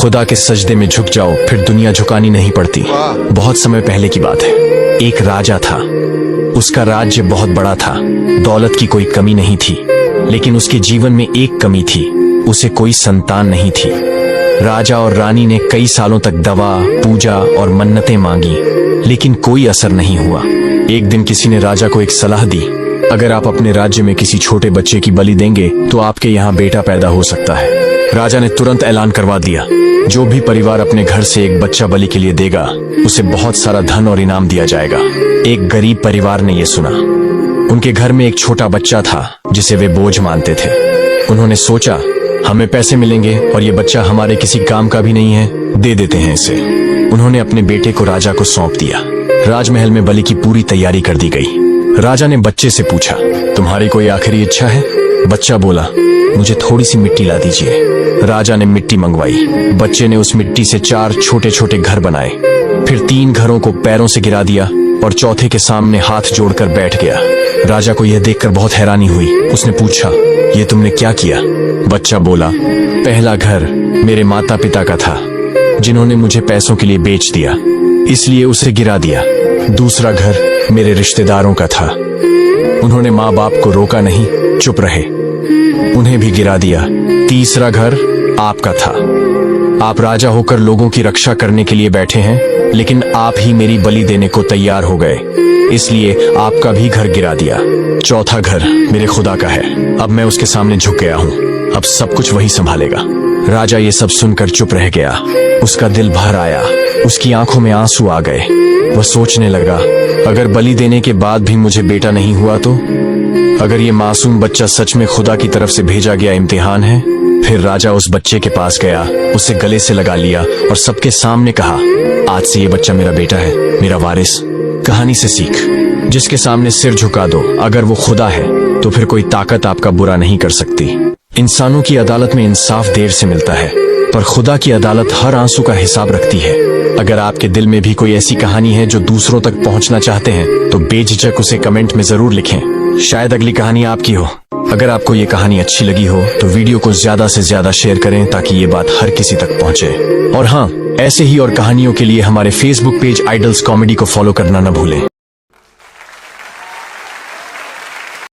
खुदा के सजदे में झुक जाओ, फिर दुनिया झुकानी नहीं पड़ती। बहुत समय पहले की बात है। एक राजा था। उसका राज्य बहुत बड़ा था, दौलत की कोई कमी नहीं थी, लेकिन उसके जीवन में एक कमी थी, उसे कोई संतान नहीं थी। राजा और रानी ने कई सालों तक दवा, पूजा और मन्नतें मांगी, लेकिन कोई असर नहीं हुआ। एक दिन किसी ने राजा को एक सलाह दी, अगर आप अपने राज्य में किसी छोटे बच्चे की बलि देंगे तो आपके यहाँ बेटा पैदा हो सकता है। राजा ने तुरंत ऐलान करवा दिया, जो भी परिवार अपने घर से एक बच्चा बलि के लिए देगा, उसे बहुत सारा धन और इनाम दिया जाएगा। एक गरीब परिवार ने यह सुना। उनके घर में एक छोटा बच्चा था जिसे वे बोझ मानते थे। उन्होंने सोचा, हमें पैसे मिलेंगे और ये बच्चा हमारे किसी काम का भी नहीं है, दे देते हैं इसे। उन्होंने अपने बेटे को राजा को सौंप दिया। राजमहल में बलि की पूरी तैयारी कर दी गई। राजा ने बच्चे से पूछा, तुम्हारी कोई आखिरी इच्छा है? बच्चा बोला, मुझे थोड़ी सी मिट्टी ला दीजिए। राजा ने मिट्टी मंगवाई। बच्चे ने उस मिट्टी से 4 छोटे छोटे घर बनाए, फिर 3 घरों को पैरों से गिरा दिया और चौथे के सामने हाथ जोड़कर बैठ गया। राजा को यह देखकर बहुत हैरानी हुई। उसने पूछा, ये तुमने क्या किया? बच्चा बोला, पहला घर मेरे माता पिता का था, जिन्होंने मुझे पैसों के लिए बेच दिया, इसलिए उसे गिरा दिया। दूसरा घर मेरे रिश्तेदारों का था, उन्होंने माँ बाप को रोका नहीं, चुप रहे, उन्हें भी गिरा दिया। तीसरा घर आपका था। आप राजा होकर लोगों की रक्षा करने के लिए बैठे हैं, लेकिन आप ही मेरी बलि देने को तैयार हो गए, इसलिए आपका भी घर गिरा दिया। चौथा घर मेरे खुदा का है, अब मैं उसके सामने झुक गया हूँ, अब सब कुछ वही संभालेगा। राजा ये सब सुनकर चुप रह गया। उसका दिल भर आया, उसकी आंखों में आंसू आ गए। वह सोचने लगा, अगर बलि देने के बाद भी मुझे बेटा नहीं हुआ तो? अगर ये मासूम बच्चा सच में खुदा की तरफ से भेजा गया इम्तिहान है? फिर राजा उस बच्चे के पास गया, उसे गले से लगा लिया और सबके सामने कहा, आज से ये बच्चा मेरा बेटा है, मेरा वारिस। कहानी से सीख, जिसके सामने सिर झुका दो, अगर वो खुदा है तो फिर कोई ताकत आपका बुरा नहीं कर सकती। इंसानों की अदालत में इंसाफ देर से मिलता है, पर खुदा की अदालत हर आंसू का हिसाब रखती है। अगर आपके दिल में भी कोई ऐसी कहानी है जो दूसरों तक पहुंचना चाहते हैं, तो बेझिझक उसे कमेंट में जरूर लिखें, शायद अगली कहानी आपकी हो। अगर आपको ये कहानी अच्छी लगी हो तो वीडियो को ज्यादा से ज्यादा शेयर करें, ताकि ये बात हर किसी तक पहुंचे। और हाँ, ऐसे ही और कहानियों के लिए हमारे फेसबुक पेज आइडल्स कॉमेडी को फॉलो करना न भूलें।